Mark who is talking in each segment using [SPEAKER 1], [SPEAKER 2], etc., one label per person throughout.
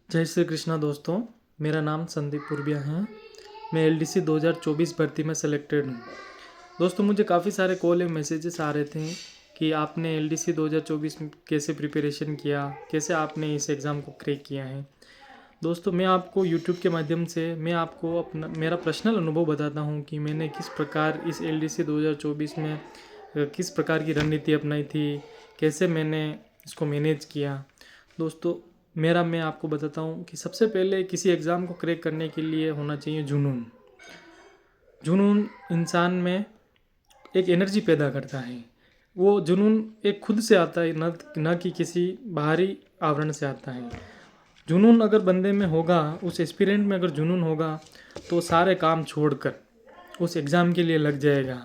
[SPEAKER 1] जय श्री कृष्णा दोस्तों। मेरा नाम संदीप पुरबिया है। मैं एलडीसी 2024 भर्ती में सेलेक्टेड हूँ। दोस्तों, मुझे काफ़ी सारे कॉल या मैसेजेस आ रहे थे कि आपने एलडीसी 2024 में कैसे प्रिपरेशन किया, कैसे आपने इस एग्ज़ाम को क्रैक किया है। दोस्तों, मैं आपको यूट्यूब के माध्यम से मैं आपको अपना मेरा पर्सनल अनुभव बताता हूँ कि मैंने किस प्रकार इस एलडीसी 2024 में किस प्रकार की रणनीति अपनाई थी, कैसे मैंने इसको मैनेज किया। दोस्तों, मैं आपको बताता हूँ कि सबसे पहले किसी एग्ज़ाम को क्रैक करने के लिए होना चाहिए जुनून। जुनून इंसान में एक एनर्जी पैदा करता है। वो जुनून एक खुद से आता है, न कि किसी बाहरी आवरण से आता है। जुनून अगर बंदे में होगा, उस एस्पिरेंट में अगर जुनून होगा, तो सारे काम छोड़कर उस एग्ज़ाम के लिए लग जाएगा।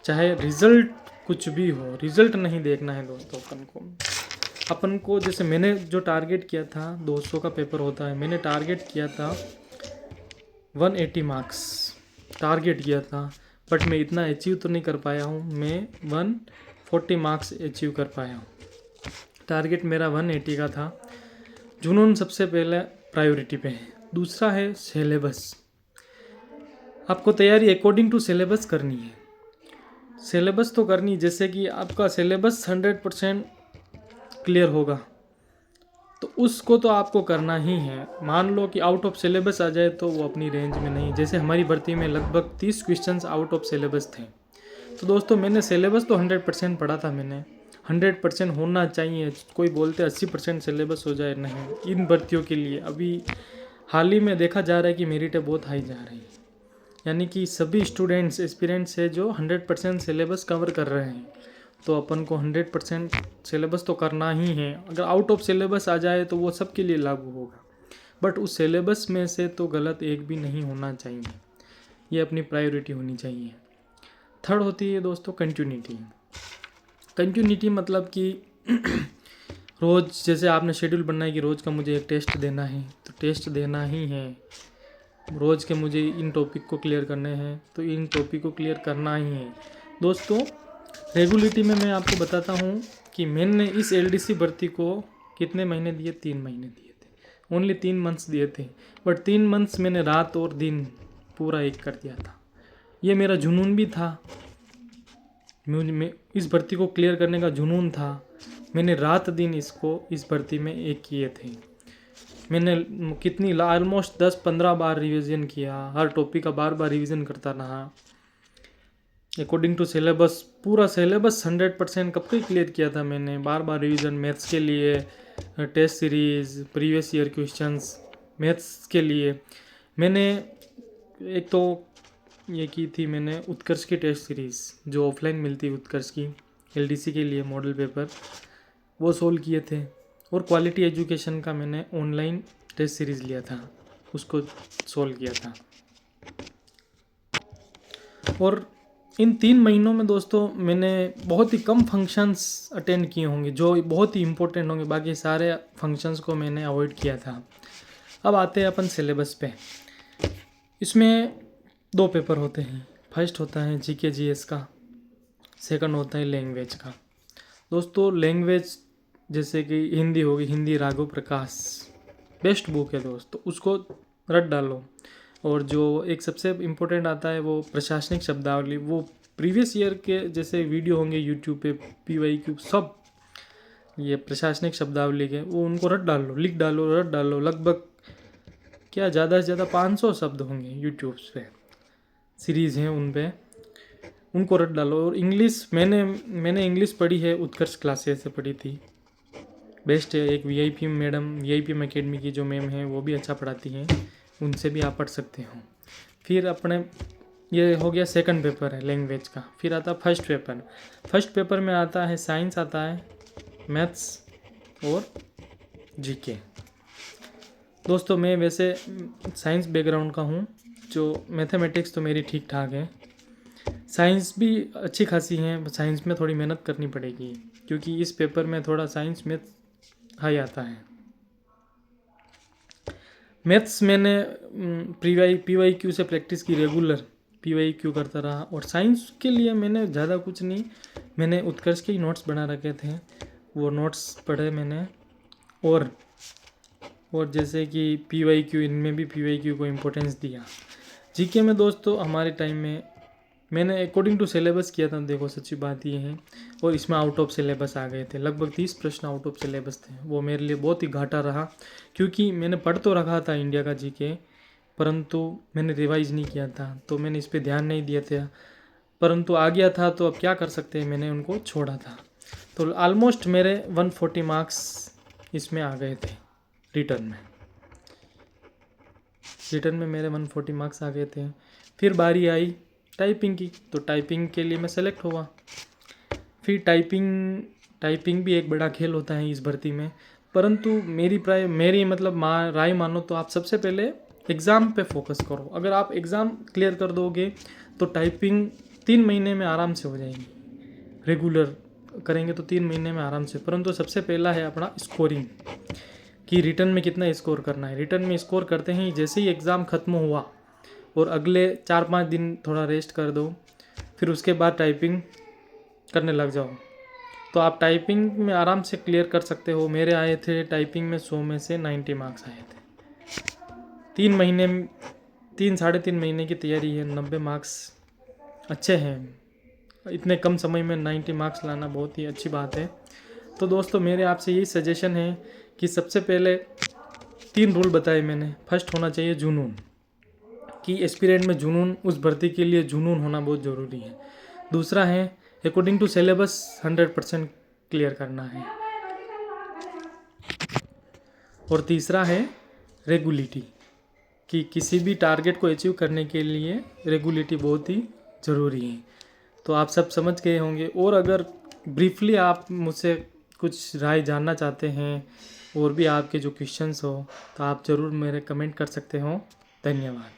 [SPEAKER 1] चाहे रिज़ल्ट कुछ भी हो, रिज़ल्ट नहीं देखना है दोस्तों। अपन को जैसे मैंने जो टारगेट किया था, 200 का पेपर होता है, मैंने टारगेट किया था 180 मार्क्स टारगेट किया था। बट मैं इतना अचीव तो नहीं कर पाया हूँ। मैं 140 मार्क्स अचीव कर पाया हूँ। टारगेट मेरा 180 का था। जुनून सबसे पहले प्रायोरिटी पे है। दूसरा है सिलेबस। आपको तैयारी अकॉर्डिंग टू सिलेबस करनी है। सिलेबस तो करनी, जैसे कि आपका सिलेबस 100% क्लियर होगा तो उसको तो आपको करना ही है। मान लो कि आउट ऑफ सिलेबस आ जाए तो वो अपनी रेंज में नहीं। जैसे हमारी भर्ती में लगभग 30 क्वेश्चंस आउट ऑफ सिलेबस थे। तो दोस्तों, मैंने सिलेबस तो 100% पढ़ा था। मैंने 100% होना चाहिए। कोई बोलते 80% सिलेबस हो जाए, नहीं। इन भर्तियों के लिए अभी हाल ही में देखा जा रहा है कि मेरिटें बहुत हाई जा रही है। यानी कि सभी स्टूडेंट्स एस्पिरेंट्स है जो 100% सिलेबस कवर कर रहे हैं। तो अपन को 100% सिलेबस तो करना ही है। अगर आउट ऑफ सिलेबस आ जाए तो वो सबके लिए लागू होगा, बट उस सिलेबस में से तो गलत एक भी नहीं होना चाहिए। ये अपनी प्रायोरिटी होनी चाहिए। थर्ड होती है दोस्तों कंटिन्यूटी। कंटिन्यूटी मतलब कि रोज़ जैसे आपने शेड्यूल बनाया है कि रोज़ का मुझे एक टेस्ट देना है, तो टेस्ट देना ही है। रोज़ के मुझे इन टॉपिक को क्लियर करने हैं, तो इन टॉपिक को क्लियर करना ही है। दोस्तों, रेगुलरिटी में मैं आपको बताता हूँ कि मैंने इस एलडीसी भर्ती को कितने महीने दिए, 3 महीने दिए थे। ओनली 3 मंथ्स दिए थे। बट 3 मंथ्स मैंने रात और दिन पूरा एक कर दिया था। ये मेरा जुनून भी था। मैं इस भर्ती को क्लियर करने का जुनून था। मैंने रात दिन इस भर्ती में एक किए थे। मैंने कितनी ऑलमोस्ट 10-15 बार रिवीजन किया। हर टॉपिक का बार बार रिवीजन करता रहा अकॉर्डिंग टू सिलेबस। पूरा सिलेबस 100% कब तक क्लियर किया था मैंने। बार बार रिवीजन मैथ्स के लिए, test series, previous year questions maths के लिए। मैंने एक तो ये की थी मैंने उत्कर्ष की टेस्ट सीरीज़ जो ऑफलाइन मिलती है, उत्कर्ष की एलडीसी के लिए मॉडल पेपर, वो सोल्व किए थे। और क्वालिटी एजुकेशन का मैंने ऑनलाइन टेस्ट सीरीज़ लिया था, उसको सोल्व किया था। और इन 3 महीनों में दोस्तों मैंने बहुत ही कम फंक्शंस अटेंड किए होंगे जो बहुत ही इम्पोर्टेंट होंगे। बाकी सारे फंक्शंस को मैंने अवॉइड किया था। अब आते हैं अपन सिलेबस पे। इसमें 2 पेपर होते हैं। फर्स्ट होता है जीके जीएस का, सेकंड होता है लैंग्वेज का। दोस्तों, लैंग्वेज जैसे कि हिंदी होगी, हिंदी राघव प्रकाश बेस्ट बुक है दोस्तों, उसको रट डालो। और जो एक सबसे इम्पोर्टेंट आता है वो प्रशासनिक शब्दावली, वो प्रीवियस ईयर के जैसे वीडियो होंगे यूट्यूब पे, PYQ सब ये प्रशासनिक शब्दावली के, वो उनको रट डालो, लिख डालो, रट डालो। लगभग क्या ज़्यादा से ज़्यादा 500 शब्द होंगे यूट्यूब पे, सीरीज़ हैं उन पे, उनको रट डालो। और इंग्लिश मैंने इंग्लिश पढ़ी है, उत्कर्ष क्लासेस से पढ़ी थी, बेस्ट है। एक VIP मैडम, VIPM एकेडमी की जो मैम है वो भी अच्छा पढ़ाती हैं, उनसे भी आप पढ़ सकते हो। फिर अपने ये हो गया सेकंड पेपर है लैंग्वेज का। फिर आता है फर्स्ट पेपर। फर्स्ट पेपर में आता है साइंस, आता है मैथ्स और जीके। दोस्तों, मैं वैसे साइंस बैकग्राउंड का हूँ, जो मैथमेटिक्स तो मेरी ठीक ठाक है, साइंस भी अच्छी खासी है। साइंस में थोड़ी मेहनत करनी पड़ेगी क्योंकि इस पेपर में थोड़ा साइंस मैथ हाई आता है। मैथ्स मैंने PYQ से प्रैक्टिस की, रेगुलर PYQ करता रहा। और साइंस के लिए मैंने ज़्यादा कुछ नहीं, मैंने उत्कर्ष के ही नोट्स बना रखे थे, वो नोट्स पढ़े मैंने। और और जैसे कि PYQ, इनमें भी PYQ को इम्पोर्टेंस दिया। जीके में दोस्तों हमारे टाइम में मैंने अकॉर्डिंग टू सिलेबस किया था, देखो सच्ची बात ये है, और इसमें आउट ऑफ सिलेबस आ गए थे, लगभग 30 प्रश्न आउट ऑफ सिलेबस थे। वो मेरे लिए बहुत ही घाटा रहा, क्योंकि मैंने पढ़ तो रखा था इंडिया का जीके, परंतु मैंने रिवाइज नहीं किया था, तो मैंने इस पर ध्यान नहीं दिया था, परंतु आ गया था तो अब क्या कर सकते हैं, मैंने उनको छोड़ा था। तो ऑलमोस्ट मेरे 140 मार्क्स इसमें आ गए थे रिटर्न में मेरे 140 मार्क्स आ गए थे। फिर बारी आई टाइपिंग की, तो टाइपिंग के लिए मैं सेलेक्ट हुआ। फिर टाइपिंग भी एक बड़ा खेल होता है इस भर्ती में, परंतु मेरी मतलब राय मानो तो आप सबसे पहले एग्ज़ाम पे फोकस करो। अगर आप एग्ज़ाम क्लियर कर दोगे तो टाइपिंग 3 महीने में आराम से हो जाएगी, रेगुलर करेंगे तो 3 महीने में आराम से। परंतु सबसे पहला है अपना स्कोरिंग, कि रिटर्न में कितना स्कोर करना है। रिटर्न में स्कोर करते हैं जैसे ही एग्ज़ाम ख़त्म हुआ और अगले 4-5 दिन थोड़ा रेस्ट कर दो, फिर उसके बाद टाइपिंग करने लग जाओ, तो आप टाइपिंग में आराम से क्लियर कर सकते हो। मेरे आए थे टाइपिंग में 100 में से 90 मार्क्स आए थे। 3 साढ़े 3 महीने की तैयारी है, 90 मार्क्स अच्छे हैं। इतने कम समय में 90 मार्क्स लाना बहुत ही अच्छी बात है। तो दोस्तों मेरे आपसे यही सजेशन है कि सबसे पहले 3 रूल बताए मैंने। फर्स्ट होना चाहिए जुनून, कि एस्पिरेंट में जुनून, उस भर्ती के लिए जुनून होना बहुत ज़रूरी है। दूसरा है अकॉर्डिंग टू सिलेबस 100% क्लियर करना है। और तीसरा है रेगुलिटी, कि किसी भी टारगेट को अचीव करने के लिए रेगुलिटी बहुत ही ज़रूरी है। तो आप सब समझ गए होंगे। और अगर ब्रीफली आप मुझसे कुछ राय जानना चाहते हैं और भी आपके जो क्वेश्चंस हो, तो आप ज़रूर मेरे कमेंट कर सकते हो। धन्यवाद।